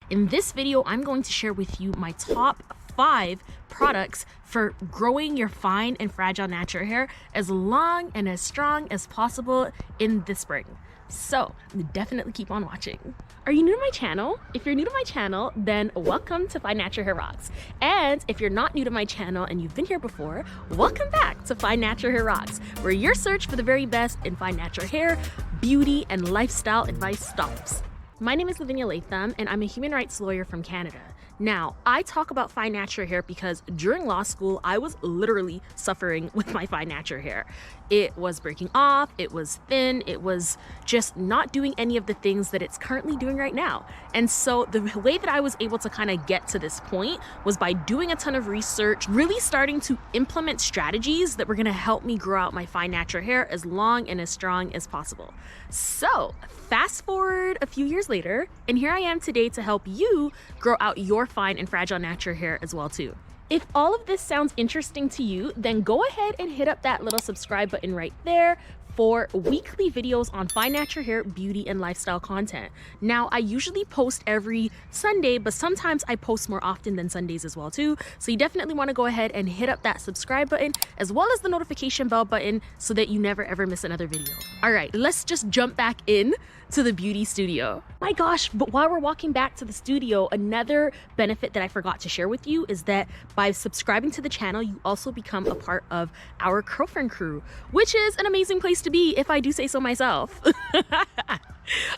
In this video, I'm going to share with you my top 5 products for growing your fine and fragile natural hair as long and as strong as possible in the spring. So definitely keep on watching. Are you new to my channel? If you're new to my channel, then welcome to Fine Natural Hair Rocks. And if you're not new to my channel and you've been here before, welcome back to Fine Natural Hair Rocks, where your search for the very best in fine natural hair, beauty, and lifestyle advice stops. My name is Leavein, and I'm a human rights lawyer from Canada. Now, I talk about fine natural hair because during law school, I was literally suffering with my fine natural hair. It was breaking off, it was thin, it was just not doing any of the things that it's currently doing right now. And so the way that I was able to kind of get to this point was by doing a ton of research, really starting to implement strategies that were gonna help me grow out my fine natural hair as long and as strong as possible. So fast forward a few years later, and here I am today to help you grow out your fine and fragile natural hair as well too. If all of this sounds interesting to you, then go ahead and hit up that little subscribe button right there for weekly videos on fine natural hair, beauty, and lifestyle content. Now, I usually post every Sunday, but sometimes I post more often than Sundays as well too. So you definitely want to go ahead and hit up that subscribe button as well as the notification bell button so that you never ever miss another video. All right, let's just jump back in to the beauty studio. My gosh, but while we're walking back to the studio, another benefit that I forgot to share with you is that by subscribing to the channel, you also become a part of our Curlfriend crew, which is an amazing place to be if I do say so myself.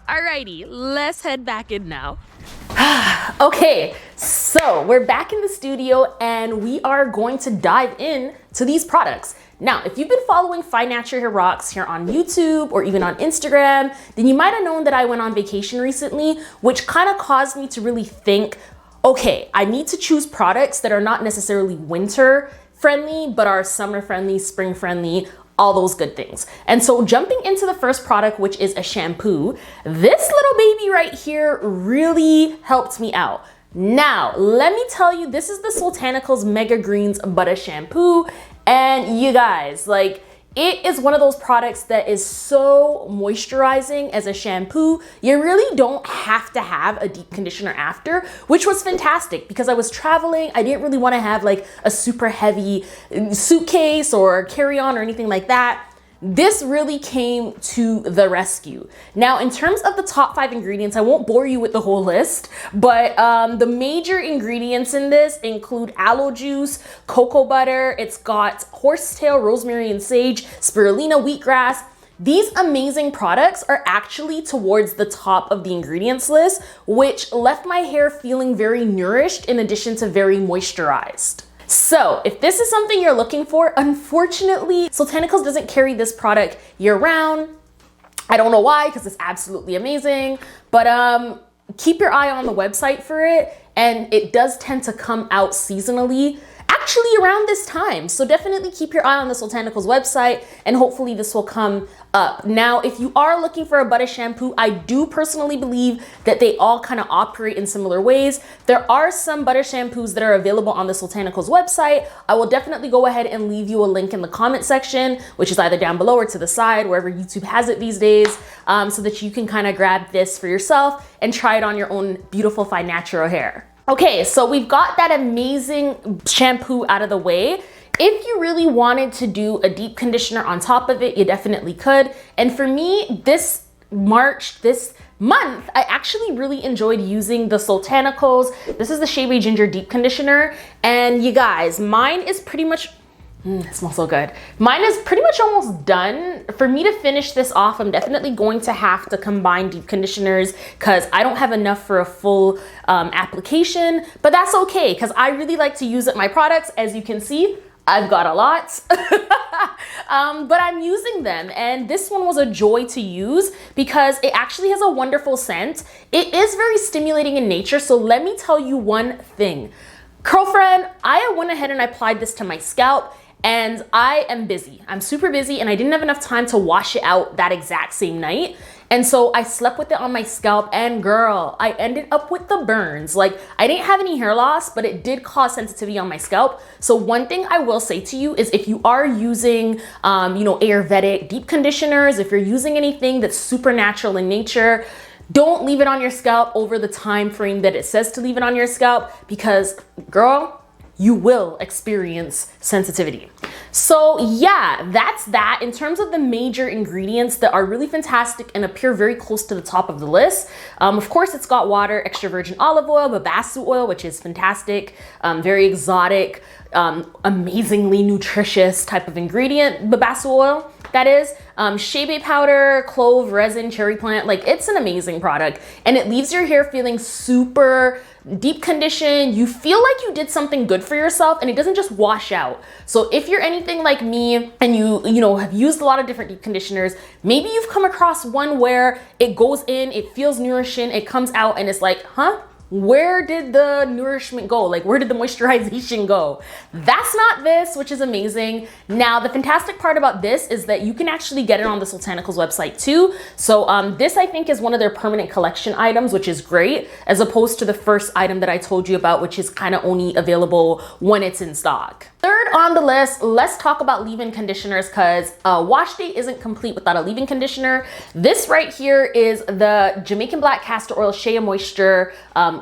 Alrighty, let's head back in now. Okay, so we're back in the studio and we are going to dive in to these products. Now, if you've been following Fine Natural Hair Rocks here on YouTube or even on Instagram, then you might have known that I went on vacation recently, which kind of caused me to really think, okay, I need to choose products that are not necessarily winter friendly, but are summer friendly, spring friendly, all those good things. And so jumping into the first product, which is a shampoo, this little baby right here really helped me out. Now, let me tell you, this is the Soultanicals Mega Greens Butter Shampoo. And you guys, like, it is one of those products that is so moisturizing as a shampoo. You really don't have to have a deep conditioner after, which was fantastic because I was traveling. I didn't really want to have like a super heavy suitcase or carry-on or anything like that. This really came to the rescue. Now, in terms of the top 5 ingredients, I won't bore you with the whole list, but the major ingredients in this include aloe juice, cocoa butter, it's got horsetail, rosemary and sage, spirulina, wheatgrass. These amazing products are actually towards the top of the ingredients list, which left my hair feeling very nourished in addition to very moisturized. So if this is something you're looking for, unfortunately, Soultanicals doesn't carry this product year round. I don't know why, because it's absolutely amazing, but keep your eye on the website for it. And it does tend to come out seasonally, actually around this time. So definitely keep your eye on the Soultanicals website and hopefully this will come up. Now, if you are looking for a butter shampoo, I do personally believe that they all kind of operate in similar ways. There are some butter shampoos that are available on the Soultanicals website. I will definitely go ahead and leave you a link in the comment section, which is either down below or to the side, wherever YouTube has it these days, so that you can kind of grab this for yourself and try it on your own beautiful fine natural hair. Okay, so we've got that amazing shampoo out of the way. If you really wanted to do a deep conditioner on top of it, you definitely could. And for me, this month, I actually really enjoyed using the Soultanicals. This is the Shea Ginger Deep Conditioner. And you guys, mine is pretty much, it smells so good. Mine is pretty much almost done. For me to finish this off, I'm definitely going to have to combine deep conditioners because I don't have enough for a full application, but that's okay because I really like to use up my products. As you can see, I've got a lot, but I'm using them. And this one was a joy to use because it actually has a wonderful scent. It is very stimulating in nature. So let me tell you one thing. Girlfriend, I went ahead and I applied this to my scalp. And I am busy. I'm super busy and I didn't have enough time to wash it out that exact same night. And so I slept with it on my scalp and girl, I ended up with the burns. Like I didn't have any hair loss, but it did cause sensitivity on my scalp. So one thing I will say to you is if you are using, Ayurvedic deep conditioners, if you're using anything that's super natural in nature, Don't leave it on your scalp over the time frame that it says to leave it on your scalp, because girl, you will experience sensitivity. So yeah, that's that. In terms of the major ingredients that are really fantastic and appear very close to the top of the list, of course, it's got water, extra virgin olive oil, babassu oil, which is fantastic, very exotic, amazingly nutritious type of ingredient, babassu oil, that is. Shea powder, clove, resin, cherry plant, like it's an amazing product, and it leaves your hair feeling super deep conditioned. You feel like you did something good for yourself, and it doesn't just wash out. So if you're anything like me and you know, have used a lot of different deep conditioners, maybe you've come across one where it goes in, it feels nourishing, it comes out, and it's like, huh? Where did the nourishment go? Like, where did the moisturization go? That's not this, which is amazing. Now, the fantastic part about this is that you can actually get it on the Soultanicals website too. So this, I think, is one of their permanent collection items, which is great, as opposed to the first item that I told you about, which is kind of only available when it's in stock. Third on the list, let's talk about leave-in conditioners, because wash day isn't complete without a leave-in conditioner. This right here is the Jamaican Black Castor Oil Shea Moisture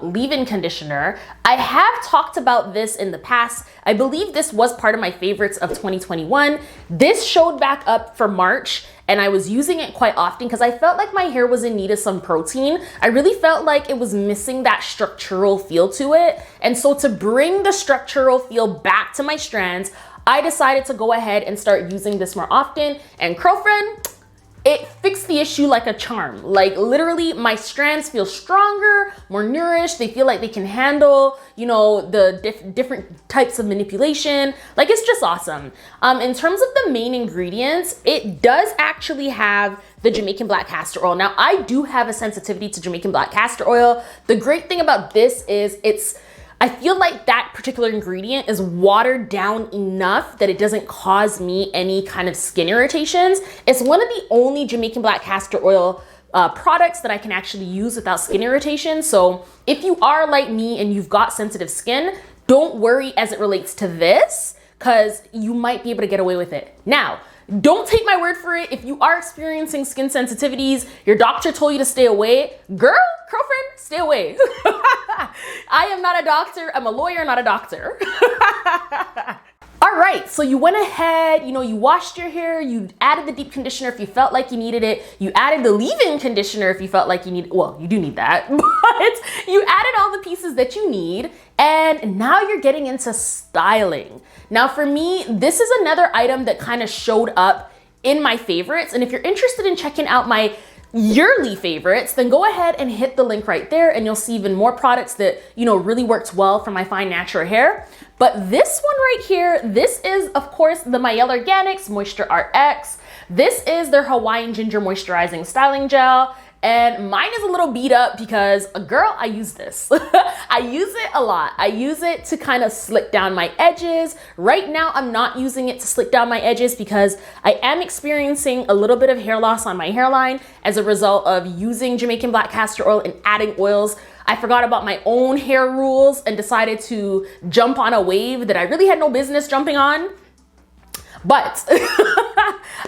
leave-in conditioner. I have talked about this in the past. I believe this was part of my favorites of 2021. This showed back up for March, and I was using it quite often because I felt like my hair was in need of some protein. I really felt like it was missing that structural feel to it. And so to bring the structural feel back to my strands, I decided to go ahead and start using this more often. And girlfriend, it fixed the issue like a charm. Like literally my strands feel stronger, more nourished. They feel like they can handle, you know, the different types of manipulation. Like it's just awesome. In terms of the main ingredients, it does actually have the Jamaican Black Castor Oil. Now I do have a sensitivity to Jamaican Black Castor Oil. The great thing about this is I feel like that particular ingredient is watered down enough that it doesn't cause me any kind of skin irritations. It's one of the only Jamaican Black Castor Oil products that I can actually use without skin irritation. So if you are like me and you've got sensitive skin, don't worry as it relates to this, because you might be able to get away with it. Now, don't take my word for it. If you are experiencing skin sensitivities, your doctor told you to stay away, girlfriend, stay away. I am not a doctor. I'm a lawyer, not a doctor. All right, so you went ahead, you know, you washed your hair, you added the deep conditioner if you felt like you needed it, you added the leave-in conditioner if you felt like you need, well, you do need that, but you added all the pieces that you need, and now you're getting into styling. Now for me, this is another item that kind of showed up in my favorites, and if you're interested in checking out my yearly favorites, then go ahead and hit the link right there, and you'll see even more products that, you know, really works well for my fine natural hair. But this one right here, this is of course the Mielle Organics Moisture RX. This is their Hawaiian Ginger Moisturizing Styling Gel. And mine is a little beat up because, girl, I use this. I use it a lot. I use it to kind of slick down my edges. Right now, I'm not using it to slick down my edges because I am experiencing a little bit of hair loss on my hairline as a result of using Jamaican Black Castor Oil and adding oils. I forgot about my own hair rules and decided to jump on a wave that I really had no business jumping on. But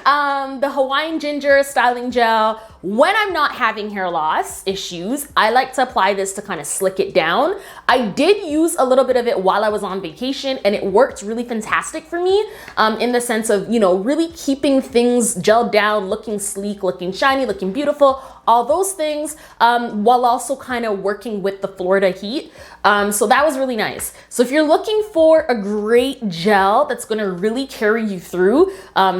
the Hawaiian Ginger Styling Gel, when I'm not having hair loss issues, I like to apply this to kind of slick it down. I did use a little bit of it while I was on vacation, and it worked really fantastic for me in the sense of, you know, really keeping things gelled down, looking sleek, looking shiny, looking beautiful, all those things, while also kind of working with the Florida heat. So that was really nice. So if you're looking for a great gel that's gonna really carry you through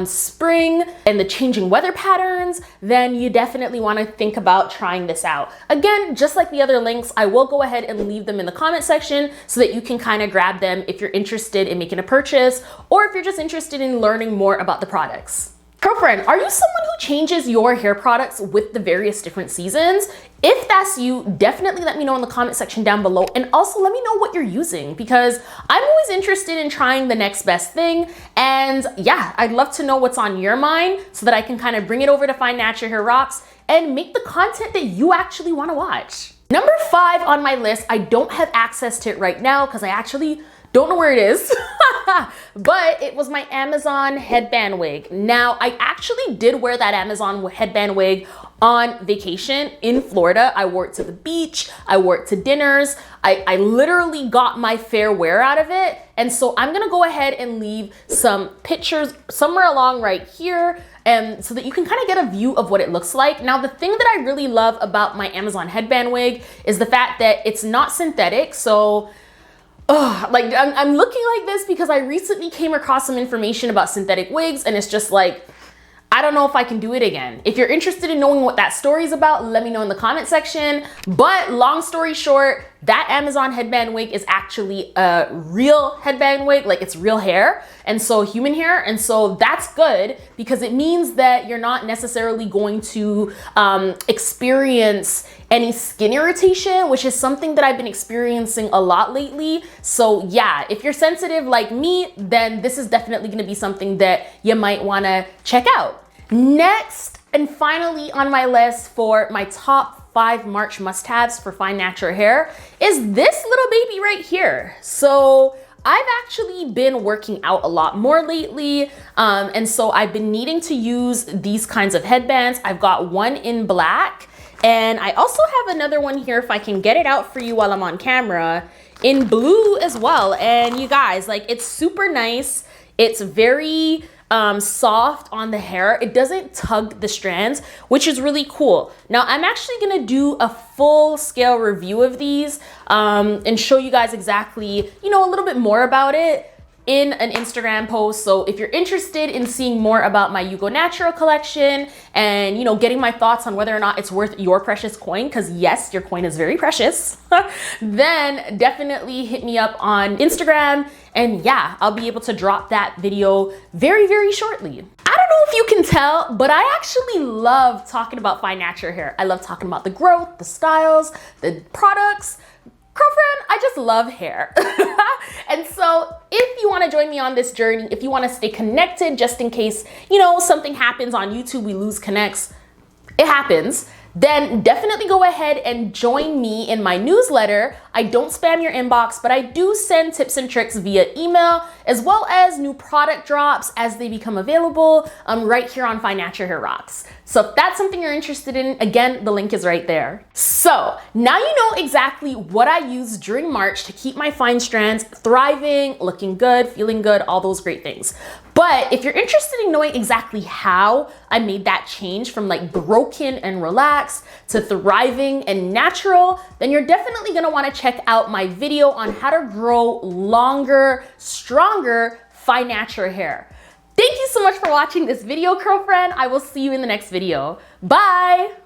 spring and the changing weather patterns, then you definitely wanna think about trying this out. Again, just like the other links, I will go ahead and leave them in the comment section so that you can kind of grab them if you're interested in making a purchase, or if you're just interested in learning more about the products. Girlfriend, are you someone who changes your hair products with the various different seasons? If that's you, definitely let me know in the comment section down below, and also let me know what you're using, because I'm always interested in trying the next best thing. And yeah, I'd love to know what's on your mind so that I can kind of bring it over to Fine Natural Hair Rocks and make the content that you actually want to watch. Number 5 on my list, I don't have access to it right now because I actually don't know where it is, but it was my Amazon headband wig. Now, I actually did wear that Amazon headband wig on vacation in Florida. I wore it to the beach, I wore it to dinners. I literally got my fair wear out of it. And so I'm gonna go ahead and leave some pictures somewhere along right here, so that you can kind of get a view of what it looks like. Now, the thing that I really love about my Amazon headband wig is the fact that it's not synthetic. So like I'm looking like this because I recently came across some information about synthetic wigs, and it's just like, I don't know if I can do it again. If you're interested in knowing what that story is about, let me know in the comment section. But long story short, that Amazon headband wig is actually a real headband wig, like it's real hair, and so human hair. And so that's good because it means that you're not necessarily going to experience any skin irritation, which is something that I've been experiencing a lot lately. So yeah, if you're sensitive like me, then this is definitely gonna be something that you might wanna check out. Next and finally on my list for my top 5 March must-haves for fine natural hair is this little baby right here. So I've actually been working out a lot more lately, and so I've been needing to use these kinds of headbands. I've got one in black, and I also have another one here, if I can get it out for you while I'm on camera, in blue as well. And you guys, like, it's super nice. It's very soft on the hair. It doesn't tug the strands, which is really cool. Now, I'm actually gonna do a full scale review of these and show you guys exactly, you know, a little bit more about it in an Instagram post. So if you're interested in seeing more about my You Go Natural collection and, you know, getting my thoughts on whether or not it's worth your precious coin, because yes, your coin is very precious, then definitely hit me up on Instagram. And yeah, I'll be able to drop that video very, very shortly. I don't know if you can tell, but I actually love talking about fine natural hair. I love talking about the growth, the styles, the products. Girlfriend, I just love hair. And so if you want to join me on this journey, if you want to stay connected just in case, you know, something happens on YouTube, we lose connects, it happens, then definitely go ahead and join me in my newsletter. I don't spam your inbox, but I do send tips and tricks via email, as well as new product drops as they become available right here on Fine Natural Hair Rocks. So if that's something you're interested in, again, the link is right there. So now you know exactly what I use during March to keep my fine strands thriving, looking good, feeling good, all those great things. But if you're interested in knowing exactly how I made that change from like broken and relaxed to thriving and natural, then you're definitely gonna wanna check out my video on how to grow longer, stronger, fine natural hair. Thank you so much for watching this video, girlfriend. I will see you in the next video. Bye.